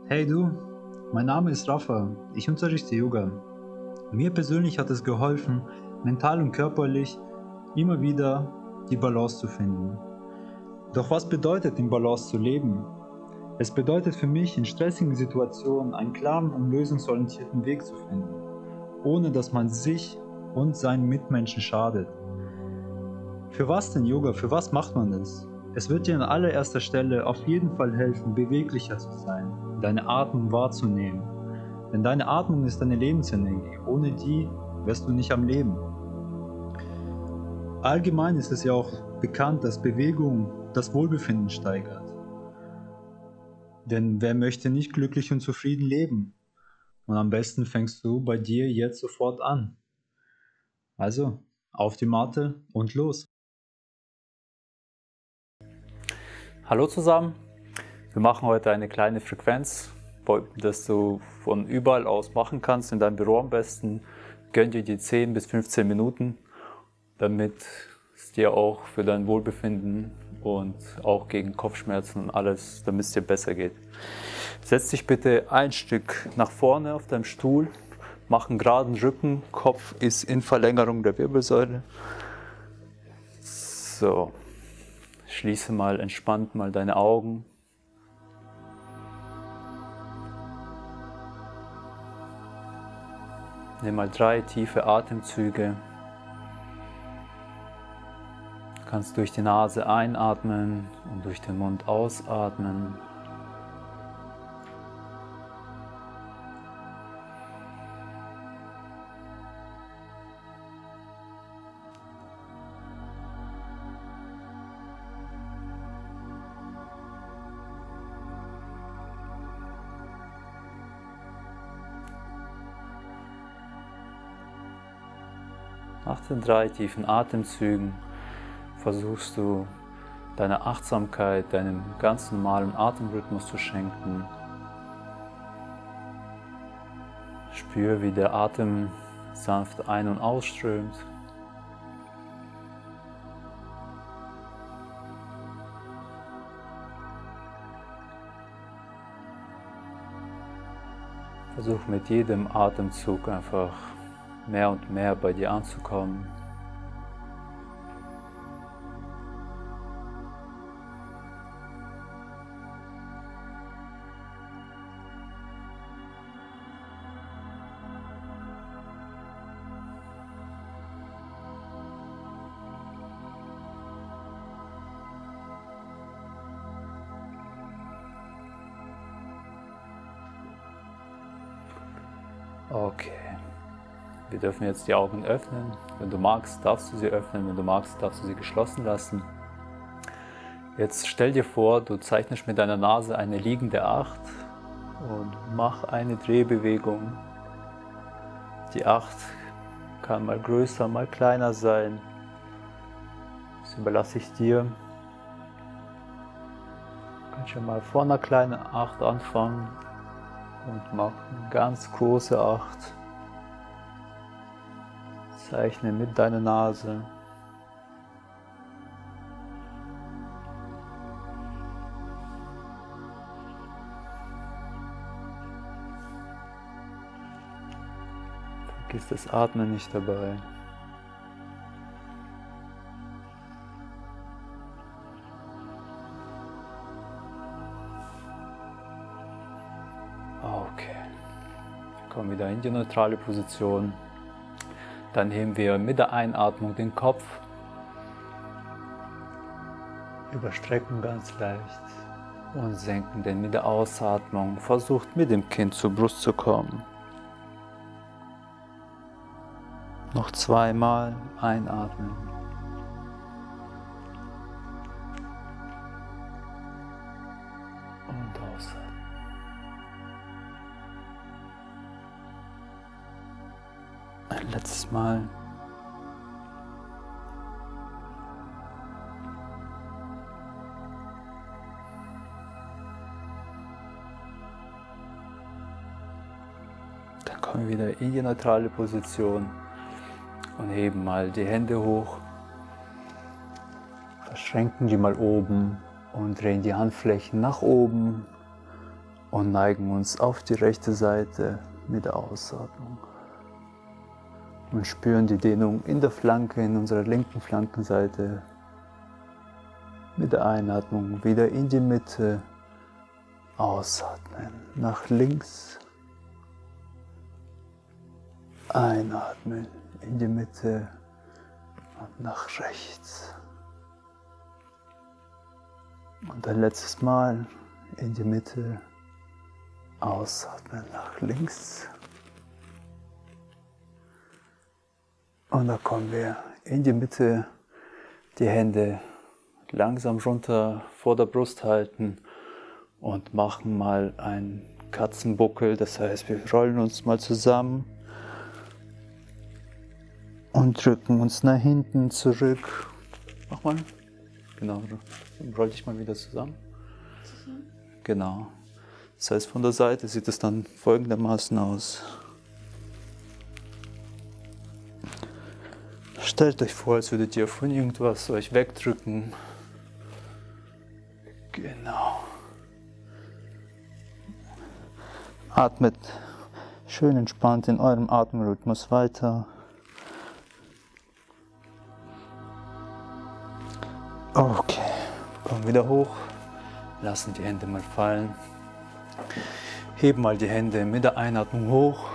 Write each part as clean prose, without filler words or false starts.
Hey du, mein Name ist Rafa, ich unterrichte Yoga. Mir persönlich hat es geholfen, mental und körperlich immer wieder die Balance zu finden. Doch was bedeutet, in Balance zu leben? Es bedeutet für mich, in stressigen Situationen einen klaren und lösungsorientierten Weg zu finden, ohne dass man sich und seinen Mitmenschen schadet. Für was denn Yoga? Für was macht man das? Es wird dir an allererster Stelle auf jeden Fall helfen, beweglicher zu sein, deine Atmung wahrzunehmen. Denn deine Atmung ist deine Lebensenergie. Ohne die wärst du nicht am Leben. Allgemein ist es ja auch bekannt, dass Bewegung das Wohlbefinden steigert. Denn wer möchte nicht glücklich und zufrieden leben? Und am besten fängst du bei dir jetzt sofort an. Also, auf die Matte und los. Hallo zusammen, wir machen heute eine kleine Frequenz, das du von überall aus machen kannst, in deinem Büro am besten. Gönn dir die 10 bis 15 Minuten, damit es dir auch für dein Wohlbefinden und auch gegen Kopfschmerzen und alles, damit es dir besser geht. Setz dich bitte ein Stück nach vorne auf deinem Stuhl, mach einen geraden Rücken, Kopf ist in Verlängerung der Wirbelsäule. So. Schließe mal entspannt mal deine Augen. Nimm mal 3 tiefe Atemzüge. Du kannst durch die Nase einatmen und durch den Mund ausatmen. Nach den 3 tiefen Atemzügen versuchst du deine Achtsamkeit deinem ganz normalen Atemrhythmus zu schenken. Spür, wie der Atem sanft ein- und ausströmt. Versuch mit jedem Atemzug einfach mehr und mehr bei dir anzukommen. Okay. Wir dürfen jetzt die Augen öffnen. Wenn du magst, darfst du sie öffnen. Wenn du magst, darfst du sie geschlossen lassen. Jetzt stell dir vor, du zeichnest mit deiner Nase eine liegende 8 und mach eine Drehbewegung. Die 8 kann mal größer, mal kleiner sein. Das überlasse ich dir. Du kannst schon mal vor einer kleinen 8 anfangen und mach eine ganz große 8. Zeichne mit deiner Nase. Vergiss das Atmen nicht dabei. Okay. Wir kommen wieder in die neutrale Position. Dann heben wir mit der Einatmung den Kopf, überstrecken ganz leicht und senken den mit der Ausatmung. Versucht mit dem Kinn zur Brust zu kommen. Noch 2 Mal einatmen. Und ausatmen. Ein letztes Mal. Dann kommen wir wieder in die neutrale Position und heben mal die Hände hoch. Verschränken die mal oben und drehen die Handflächen nach oben und neigen uns auf die rechte Seite mit der Ausatmung. Und spüren die Dehnung in der Flanke, in unserer linken Flankenseite. Mit der Einatmung wieder in die Mitte. Ausatmen nach links. Einatmen in die Mitte und nach rechts. Und ein letztes Mal in die Mitte. Ausatmen nach links. Und da kommen wir in die Mitte, die Hände langsam runter vor der Brust halten und machen mal einen Katzenbuckel. Das heißt, wir rollen uns mal zusammen und drücken uns nach hinten zurück. Mach mal. Genau, roll dich mal wieder zusammen. Genau. Das heißt, von der Seite sieht es dann folgendermaßen aus. Stellt euch vor, als würdet ihr von irgendwas euch wegdrücken. Genau. Atmet schön entspannt in eurem Atemrhythmus weiter. Okay, kommen wieder hoch, lassen die Hände mal fallen. Heben mal die Hände mit der Einatmung hoch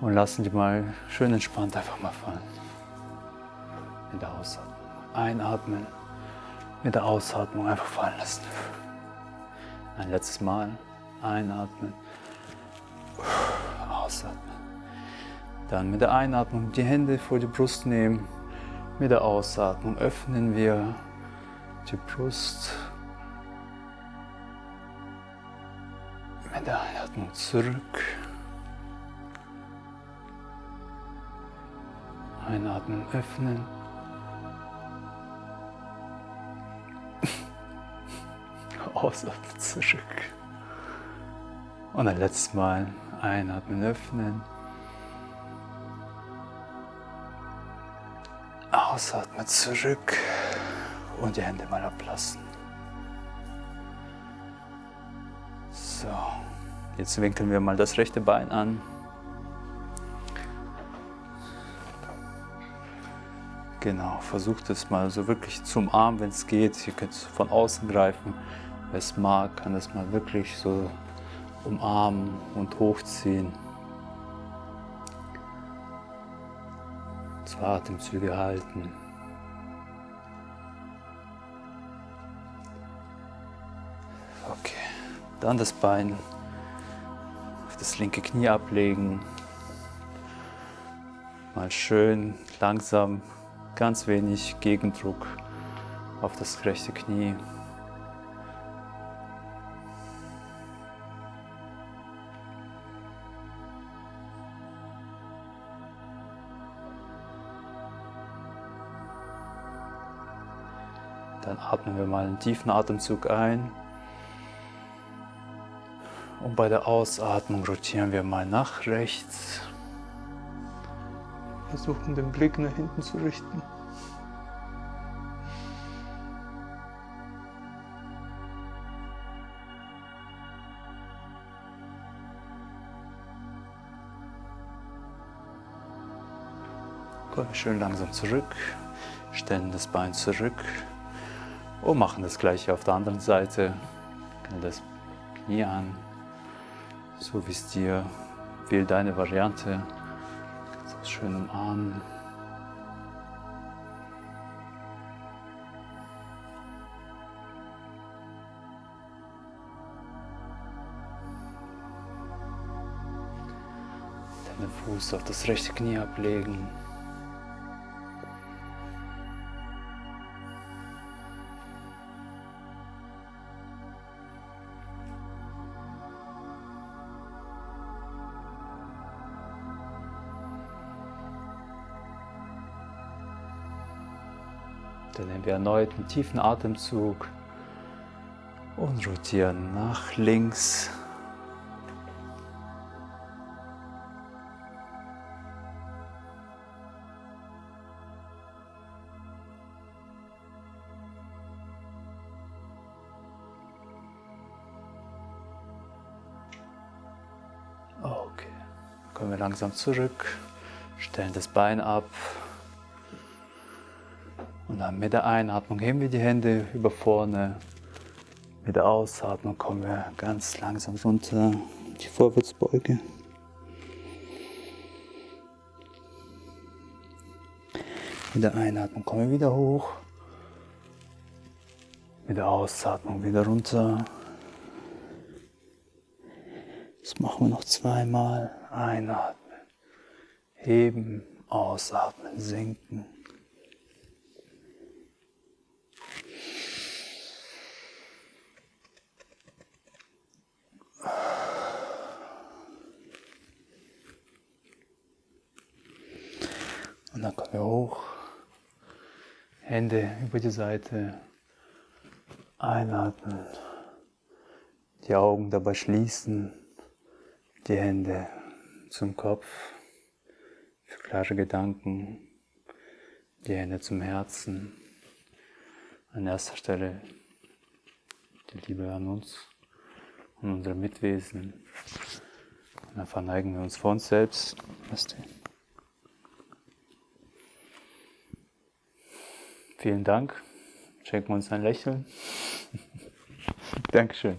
und lassen die mal schön entspannt einfach mal fallen. Mit der Ausatmung. Einatmen, mit der Ausatmung einfach fallen lassen. Ein letztes Mal. Einatmen, ausatmen. Dann mit der Einatmung die Hände vor die Brust nehmen. Mit der Ausatmung öffnen wir die Brust. Mit der Einatmung zurück. Einatmen, öffnen. Ausatmen, zurück. Und ein letztes Mal einatmen, öffnen. Ausatmen, zurück. Und die Hände mal ablassen. So, jetzt winkeln wir mal das rechte Bein an. Genau, versucht es mal so wirklich zu umarmen, wenn es geht. Ihr könnt von außen greifen. Wer es mag, kann es mal wirklich so umarmen und hochziehen. 2 Atemzüge halten. Okay, dann das Bein auf das linke Knie ablegen. Mal schön langsam, ganz wenig Gegendruck auf das rechte Knie. Dann atmen wir mal einen tiefen Atemzug ein. Und bei der Ausatmung rotieren wir mal nach rechts. Versuchen den Blick nach hinten zu richten. Kommen wir schön langsam zurück, stellen das Bein zurück und machen das gleiche auf der anderen Seite. Knall das Knie an, so wie es dir, wähl deine Variante. Kannst das schön umarmen. Den Fuß auf das rechte Knie ablegen. Dann nehmen wir erneut einen tiefen Atemzug und rotieren nach links. kommen wir langsam zurück, stellen das Bein ab. Und dann mit der Einatmung heben wir die Hände über vorne. Mit der Ausatmung kommen wir ganz langsam runter, die Vorwärtsbeuge. Mit der Einatmung kommen wir wieder hoch. Mit der Ausatmung wieder runter. Das machen wir noch zweimal. Einatmen, heben, ausatmen, senken. Und dann kommen wir hoch, Hände über die Seite, einatmen, die Augen dabei schließen, die Hände zum Kopf für klare Gedanken, die Hände zum Herzen. An erster Stelle die Liebe an uns und unsere Mitwesen. Und dann verneigen wir uns vor uns selbst. Vielen Dank. Schenken wir uns ein Lächeln. Dankeschön.